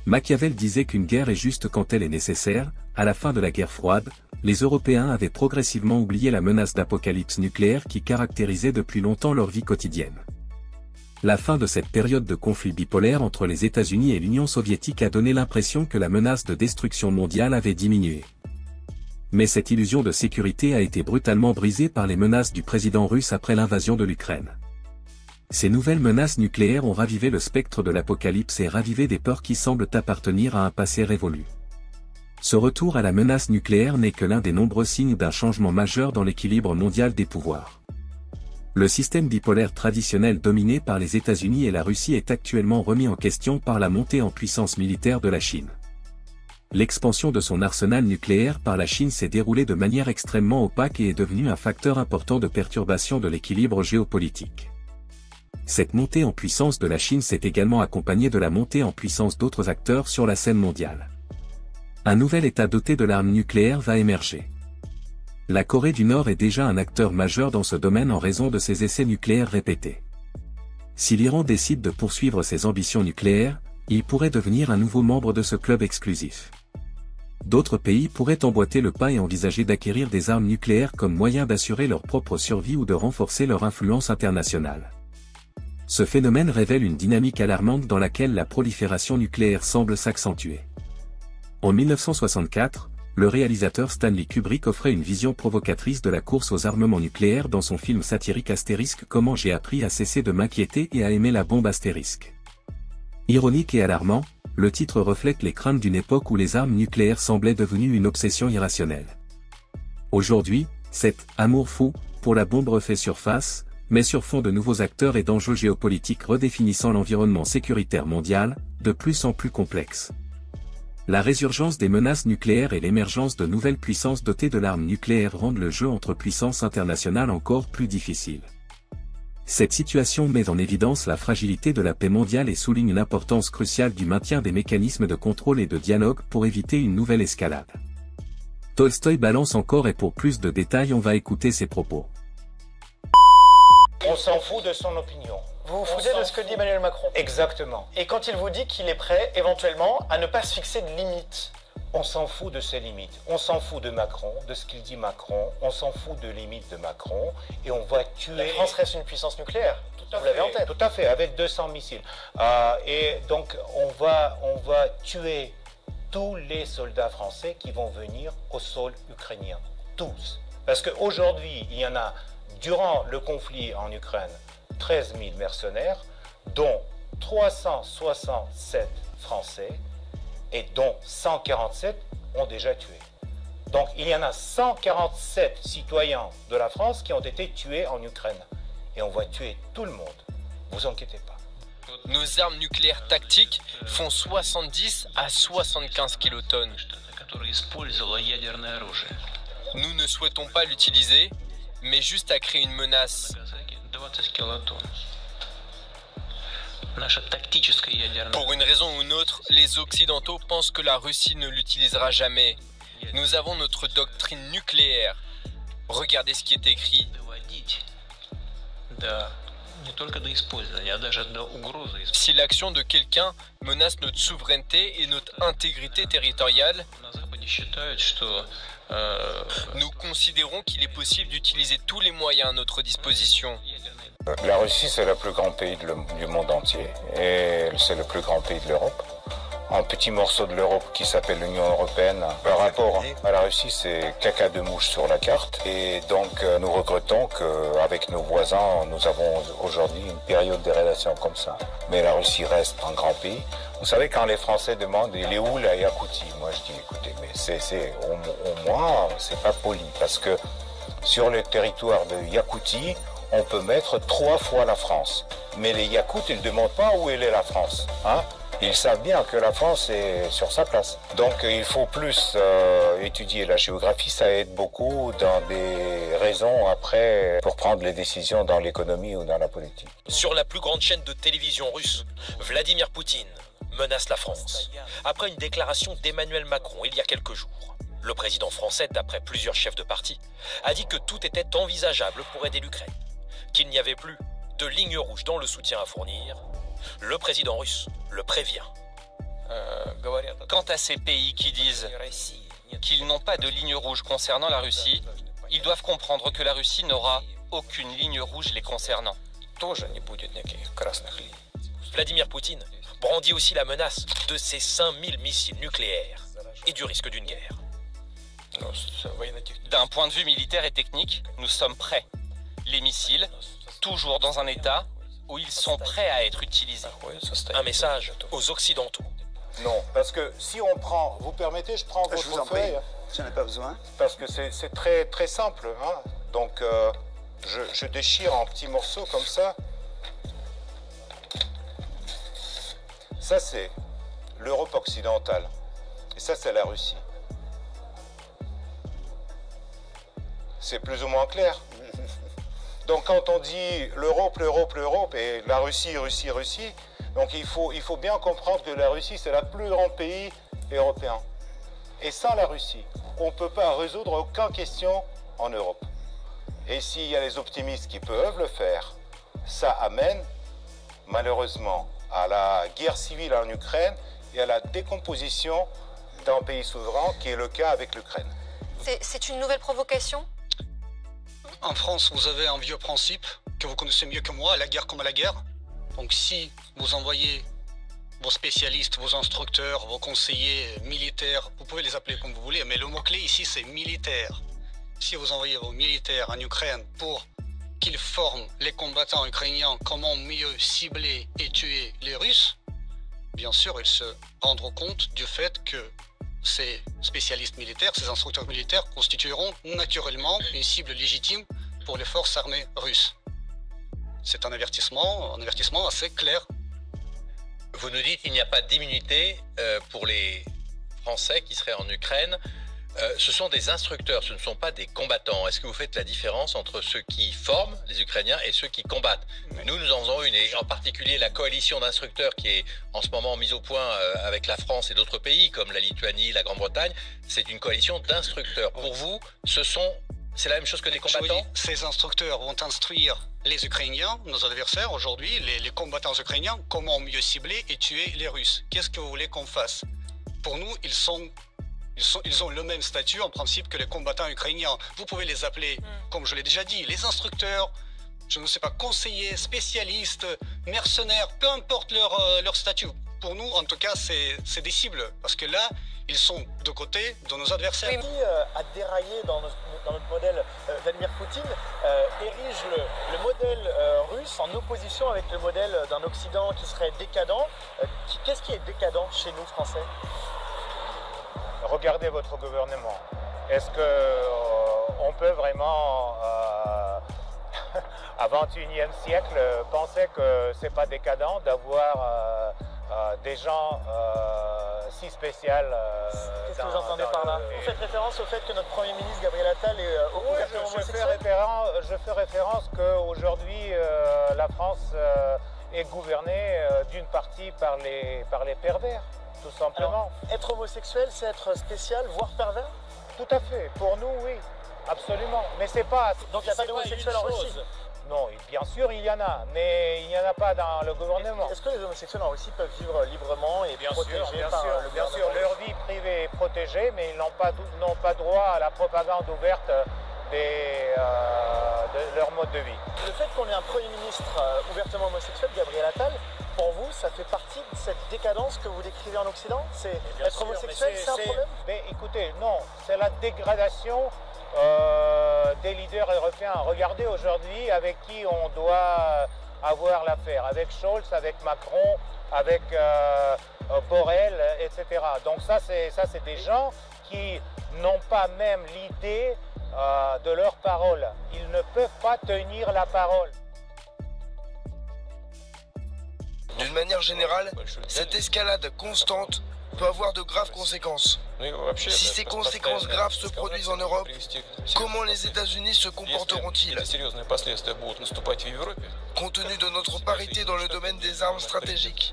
Machiavel disait qu'une guerre est juste quand elle est nécessaire. À la fin de la guerre froide, les Européens avaient progressivement oublié la menace d'apocalypse nucléaire qui caractérisait depuis longtemps leur vie quotidienne. La fin de cette période de conflit bipolaire entre les États-Unis et l'Union soviétique a donné l'impression que la menace de destruction mondiale avait diminué. Mais cette illusion de sécurité a été brutalement brisée par les menaces du président russe après l'invasion de l'Ukraine. Ces nouvelles menaces nucléaires ont ravivé le spectre de l'apocalypse et ravivé des peurs qui semblent appartenir à un passé révolu. Ce retour à la menace nucléaire n'est que l'un des nombreux signes d'un changement majeur dans l'équilibre mondial des pouvoirs. Le système bipolaire traditionnel dominé par les États-Unis et la Russie est actuellement remis en question par la montée en puissance militaire de la Chine. L'expansion de son arsenal nucléaire par la Chine s'est déroulée de manière extrêmement opaque et est devenue un facteur important de perturbation de l'équilibre géopolitique. Cette montée en puissance de la Chine s'est également accompagnée de la montée en puissance d'autres acteurs sur la scène mondiale. Un nouvel État doté de l'arme nucléaire va émerger. La Corée du Nord est déjà un acteur majeur dans ce domaine en raison de ses essais nucléaires répétés. Si l'Iran décide de poursuivre ses ambitions nucléaires, il pourrait devenir un nouveau membre de ce club exclusif. D'autres pays pourraient emboîter le pas et envisager d'acquérir des armes nucléaires comme moyen d'assurer leur propre survie ou de renforcer leur influence internationale. Ce phénomène révèle une dynamique alarmante dans laquelle la prolifération nucléaire semble s'accentuer. En 1964, le réalisateur Stanley Kubrick offrait une vision provocatrice de la course aux armements nucléaires dans son film satirique Astérisque Comment j'ai appris à cesser de m'inquiéter et à aimer la bombe Astérisque. Ironique et alarmant, le titre reflète les craintes d'une époque où les armes nucléaires semblaient devenues une obsession irrationnelle. Aujourd'hui, cet « amour fou » pour la bombe refait surface, mais sur fond de nouveaux acteurs et d'enjeux géopolitiques redéfinissant l'environnement sécuritaire mondial, de plus en plus complexe. La résurgence des menaces nucléaires et l'émergence de nouvelles puissances dotées de l'arme nucléaire rendent le jeu entre puissances internationales encore plus difficile. Cette situation met en évidence la fragilité de la paix mondiale et souligne l'importance cruciale du maintien des mécanismes de contrôle et de dialogue pour éviter une nouvelle escalade. Tolstoï balance encore et pour plus de détails on va écouter ses propos. On s'en fout de son opinion. Vous vous foutez de ce que dit Emmanuel Macron. Exactement. Et quand il vous dit qu'il est prêt, éventuellement, à ne pas se fixer de limites. On s'en fout de ses limites. On s'en fout de Macron, de ce qu'il dit Macron. On s'en fout de limites de Macron. Et on va tuer... La France reste une puissance nucléaire. Vous l'avez en tête. Tout à fait, avec 200 missiles. Et donc, on va tuer tous les soldats français qui vont venir au sol ukrainien. Tous. Parce qu'aujourd'hui, il y en a, durant le conflit en Ukraine, 13 000 mercenaires, dont 367 Français et dont 147 ont déjà tué. Donc il y en a 147 citoyens de la France qui ont été tués en Ukraine. Et on va tuer tout le monde. Vous inquiétez pas. Nos armes nucléaires tactiques font 70 à 75 kilotonnes. Nous ne souhaitons pas l'utiliser, mais juste à créer une menace. Pour une raison ou une autre, les Occidentaux pensent que la Russie ne l'utilisera jamais. Nous avons notre doctrine nucléaire. Regardez ce qui est écrit. Si l'action de quelqu'un menace notre souveraineté et notre intégrité territoriale, nous considérons qu'il est possible d'utiliser tous les moyens à notre disposition. La Russie, c'est le plus grand pays du monde entier et c'est le plus grand pays de l'Europe. Un petit morceau de l'Europe qui s'appelle l'Union européenne, par rapport à la Russie, c'est caca de mouche sur la carte. Et donc, nous regrettons qu'avec nos voisins, nous avons aujourd'hui une période de relations comme ça. Mais la Russie reste un grand pays. Vous savez, quand les Français demandent « il est où la Yakoutie ?» Moi, je dis « écoutez, mais au moins, c'est pas poli. Parce que sur le territoire de Yakoutie, on peut mettre 3 fois la France. Mais les Yakoutes, ils ne demandent pas où est la France. Hein? Ils savent bien que la France est sur sa place. Donc il faut plus étudier la géographie, ça aide beaucoup dans des raisons après pour prendre les décisions dans l'économie ou dans la politique. Sur la plus grande chaîne de télévision russe, Vladimir Poutine menace la France. Après une déclaration d'Emmanuel Macron il y a quelques jours, le président français, d'après plusieurs chefs de parti, a dit que tout était envisageable pour aider l'Ukraine, qu'il n'y avait plus de ligne rouge dans le soutien à fournir. Le président russe le prévient. Quant à ces pays qui disent qu'ils n'ont pas de ligne rouge concernant la Russie, ils doivent comprendre que la Russie n'aura aucune ligne rouge les concernant. Vladimir Poutine brandit aussi la menace de ses 5000 missiles nucléaires et du risque d'une guerre. D'un point de vue militaire et technique, nous sommes prêts. Les missiles, toujours dans un état où ils sont prêts à être utilisés. Un message aux Occidentaux. Non, parce que si on prend, vous permettez, je prends Je vous votre en prie, feuille, j'en ai pas besoin. parce que c'est très, très simple. Hein. Donc, je déchire en petits morceaux comme ça. Ça, c'est l'Europe occidentale. Et ça, c'est la Russie. C'est plus ou moins clair. Donc, quand on dit l'Europe, l'Europe, l'Europe, et la Russie, Russie, Russie, donc il faut bien comprendre que la Russie, c'est le plus grand pays européen. Et sans la Russie, on ne peut pas résoudre aucune question en Europe. Et s'il y a les optimistes qui peuvent le faire, ça amène malheureusement à la guerre civile en Ukraine et à la décomposition d'un pays souverain, qui est le cas avec l'Ukraine. C'est une nouvelle provocation? En France, vous avez un vieux principe que vous connaissez mieux que moi, la guerre comme la guerre. Donc si vous envoyez vos spécialistes, vos instructeurs, vos conseillers militaires, vous pouvez les appeler comme vous voulez, mais le mot-clé ici c'est militaire. Si vous envoyez vos militaires en Ukraine pour qu'ils forment les combattants ukrainiens comment mieux cibler et tuer les Russes, bien sûr ils se rendront compte du fait que ces spécialistes militaires, ces instructeurs militaires constitueront naturellement une cible légitime pour les forces armées russes. C'est un avertissement assez clair. Vous nous dites qu'il n'y a pas d'immunité pour les Français qui seraient en Ukraine. Ce sont des instructeurs, ce ne sont pas des combattants. Est-ce que vous faites la différence entre ceux qui forment les Ukrainiens et ceux qui combattent? Nous en faisons une, et en particulier la coalition d'instructeurs qui est en ce moment mise au point avec la France et d'autres pays comme la Lituanie, la Grande-Bretagne. C'est une coalition d'instructeurs. Pour vous, c'est la même chose que des combattants? Ces instructeurs vont instruire les Ukrainiens, nos adversaires aujourd'hui, les combattants ukrainiens, comment mieux cibler et tuer les Russes. Qu'est-ce que vous voulez qu'on fasse? Pour nous, ils ont le même statut en principe que les combattants ukrainiens. Vous pouvez les appeler, comme je l'ai déjà dit, les instructeurs, je ne sais pas, conseillers, spécialistes, mercenaires, peu importe leur statut. Pour nous, en tout cas, c'est des cibles, parce que là, ils sont de côté de nos adversaires. Qui a déraillé dans notre modèle, Vladimir Poutine érige le modèle russe en opposition avec le modèle d'un Occident qui serait décadent. Qu'est-ce qui est décadent chez nous, Français? Regardez votre gouvernement. Est-ce qu'on peut vraiment, à 21e siècle, penser que c'est pas décadent d'avoir des gens si spéciaux Qu'est-ce que vous entendez par là? Vous faites référence au fait que notre Premier ministre Gabriel Attal est ouvertement homosexuel? Je fais référence qu'aujourd'hui, la France est gouvernée d'une partie par les pervers. Tout simplement. Alors, être homosexuel, c'est être spécial, voire pervers? Tout à fait. Pour nous, oui. Absolument. Mais c'est pas... Donc il n'y a pas d'homosexuels en Russie? Non, bien sûr, il y en a. Mais il n'y en a pas dans le gouvernement. Est-ce que les homosexuels en Russie peuvent vivre librement et protégés par le gouvernement? Bien sûr, leur vie privée est protégée, mais ils n'ont pas droit à la propagande ouverte de leur mode de vie. Le fait qu'on ait un Premier ministre ouvertement homosexuel, Gabriel Attal, pour vous, ça fait partie de cette décadence que vous décrivez en Occident? Être homosexuel, c'est un problème? Mais écoutez, non, c'est la dégradation des leaders européens. Regardez aujourd'hui avec qui on doit avoir l'affaire. Avec Scholz, avec Macron, avec Borrell, etc. Donc ça, c'est des gens qui n'ont pas même l'idée de leur parole. Ils ne peuvent pas tenir la parole. D'une manière générale, cette escalade constante peut avoir de graves conséquences. Si ces conséquences graves se produisent en Europe, comment les États-Unis se comporteront-ils? Compte tenu de notre parité dans le domaine des armes stratégiques,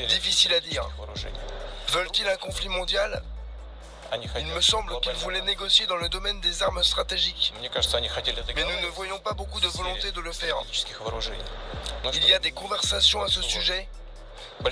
difficile à dire. Veulent-ils un conflit mondial? Il me semble qu'ils voulaient négocier dans le domaine des armes stratégiques. Mais nous ne voyons pas beaucoup de volonté de le faire. Il y a des conversations à ce sujet, Mais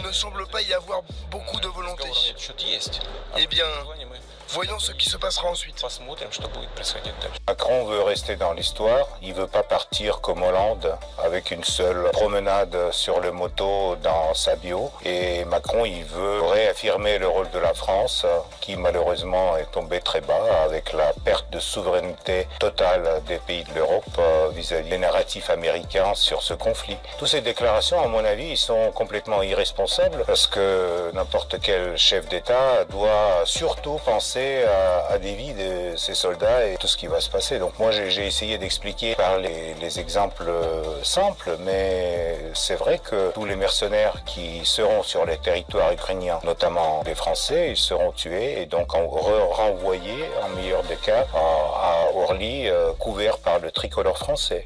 il ne semble pas y avoir beaucoup de volonté. Eh bien, voyons ce qui se passera ensuite. Macron veut rester dans l'histoire, il ne veut pas partir comme Hollande avec une seule promenade sur le moto dans sa bio. Et Macron, il veut réaffirmer le rôle de la France, qui malheureusement est tombé très bas avec la perte de souveraineté totale des pays de l'Europe vis-à-vis des narratifs américains sur ce conflit. Toutes ces déclarations, à mon avis, ils sont complètement irresponsables parce que n'importe quel chef d'État doit surtout penser à des vies de ses soldats et tout ce qui va se passer. Donc moi j'ai essayé d'expliquer par les exemples simples, mais c'est vrai que tous les mercenaires qui seront sur les territoires ukrainiens, notamment les Français, ils seront tués et donc renvoyés, en meilleur des cas, à Orly, couverts par le tricolore français.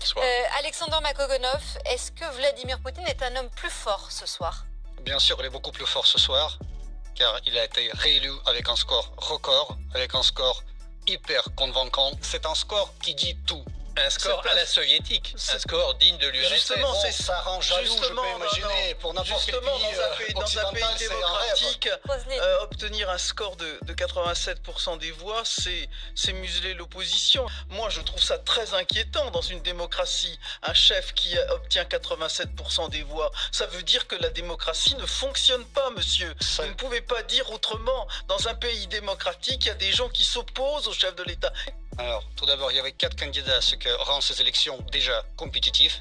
Alexander Makogonov, est-ce que Vladimir Poutine est un homme plus fort ce soir? Bien sûr, il est beaucoup plus fort ce soir, car il a été réélu avec un score record, avec un score hyper convaincant. C'est un score qui dit tout. Un score à la soviétique, un score digne de l'URSS. Justement, bon, ça rend jaloux, je peux imaginer, pour n'importe quel pays dans un pays démocratique, un obtenir un score de 87% des voix, c'est museler l'opposition. Moi, je trouve ça très inquiétant dans une démocratie. Un chef qui obtient 87% des voix, ça veut dire que la démocratie ne fonctionne pas, monsieur. Vous ne pouvez pas dire autrement. Dans un pays démocratique, il y a des gens qui s'opposent au chef de l'État. Alors, tout d'abord, il y avait 4 candidats, ce qui rend ces élections déjà compétitives.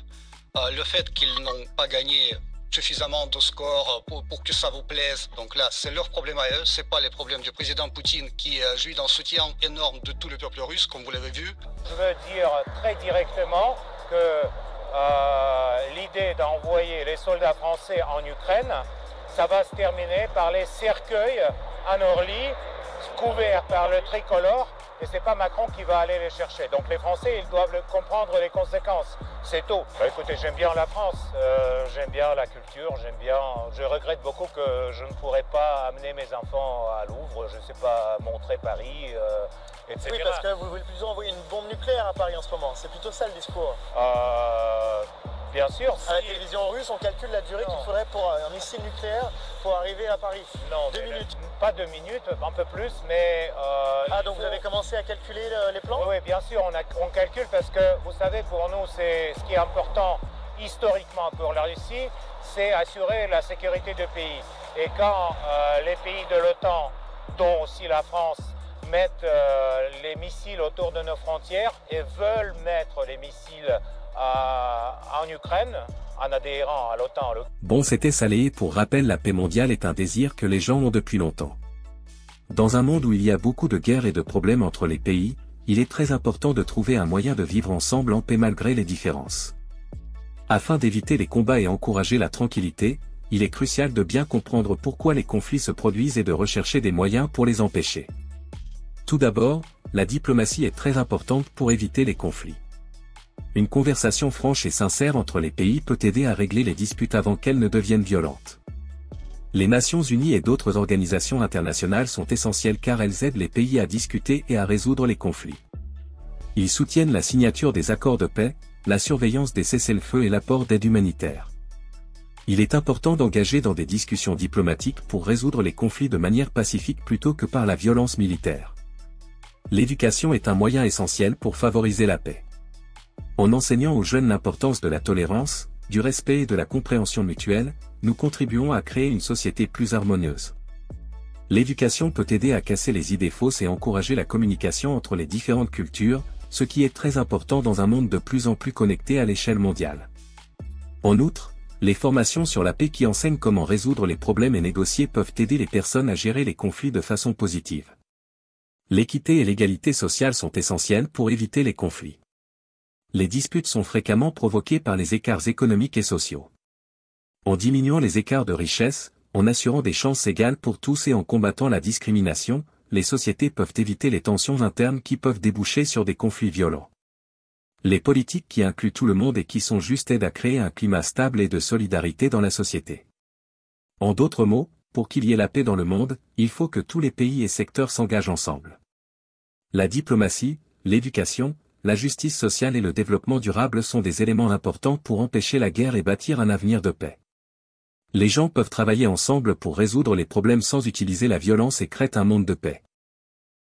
Le fait qu'ils n'ont pas gagné suffisamment de scores pour que ça vous plaise, donc là, c'est leur problème à eux, c'est pas les problèmes du président Poutine qui jouit d'un soutien énorme de tout le peuple russe, comme vous l'avez vu. Je veux dire très directement que l'idée d'envoyer les soldats français en Ukraine, ça va se terminer par les cercueils en Orly, couverts par le tricolore. Et c'est pas Macron qui va aller les chercher. Donc les Français, ils doivent comprendre les conséquences. C'est tout. Bah, écoutez, j'aime bien la France, j'aime bien la culture, je regrette beaucoup que je ne pourrais pas amener mes enfants à Louvre, je ne sais pas montrer Paris, etc. Oui, parce que vous voulez plutôt envoyer une bombe nucléaire à Paris en ce moment. C'est plutôt ça le discours. Bien sûr. À la télévision russe, on calcule la durée qu'il faudrait pour un missile nucléaire pour arriver à Paris. Non, 2 minutes. Pas 2 minutes, un peu plus, mais... donc vous avez commencé à calculer les plans? Oui, bien sûr, on calcule parce que, vous savez, pour nous, c'est ce qui est important historiquement pour la Russie, c'est assurer la sécurité du pays. Et quand les pays de l'OTAN, dont aussi la France, mettent les missiles autour de nos frontières et veulent mettre les missiles en Ukraine, en adhérant à l'OTAN. Bon, c'était Salé. Pour rappel, la paix mondiale est un désir que les gens ont depuis longtemps. Dans un monde où il y a beaucoup de guerres et de problèmes entre les pays, il est très important de trouver un moyen de vivre ensemble en paix malgré les différences. Afin d'éviter les combats et encourager la tranquillité, il est crucial de bien comprendre pourquoi les conflits se produisent et de rechercher des moyens pour les empêcher. Tout d'abord, la diplomatie est très importante pour éviter les conflits. Une conversation franche et sincère entre les pays peut aider à régler les disputes avant qu'elles ne deviennent violentes. Les Nations Unies et d'autres organisations internationales sont essentielles car elles aident les pays à discuter et à résoudre les conflits. Ils soutiennent la signature des accords de paix, la surveillance des cessez-le-feu et l'apport d'aide humanitaire. Il est important d'engager dans des discussions diplomatiques pour résoudre les conflits de manière pacifique plutôt que par la violence militaire. L'éducation est un moyen essentiel pour favoriser la paix. En enseignant aux jeunes l'importance de la tolérance, du respect et de la compréhension mutuelle, nous contribuons à créer une société plus harmonieuse. L'éducation peut aider à casser les idées fausses et encourager la communication entre les différentes cultures, ce qui est très important dans un monde de plus en plus connecté à l'échelle mondiale. En outre, les formations sur la paix qui enseignent comment résoudre les problèmes et négocier peuvent aider les personnes à gérer les conflits de façon positive. L'équité et l'égalité sociale sont essentielles pour éviter les conflits. Les disputes sont fréquemment provoquées par les écarts économiques et sociaux. En diminuant les écarts de richesse, en assurant des chances égales pour tous et en combattant la discrimination, les sociétés peuvent éviter les tensions internes qui peuvent déboucher sur des conflits violents. Les politiques qui incluent tout le monde et qui sont justes aident à créer un climat stable et de solidarité dans la société. En d'autres mots, pour qu'il y ait la paix dans le monde, il faut que tous les pays et secteurs s'engagent ensemble. La diplomatie, l'éducation, la justice sociale et le développement durable sont des éléments importants pour empêcher la guerre et bâtir un avenir de paix. Les gens peuvent travailler ensemble pour résoudre les problèmes sans utiliser la violence et créent un monde de paix.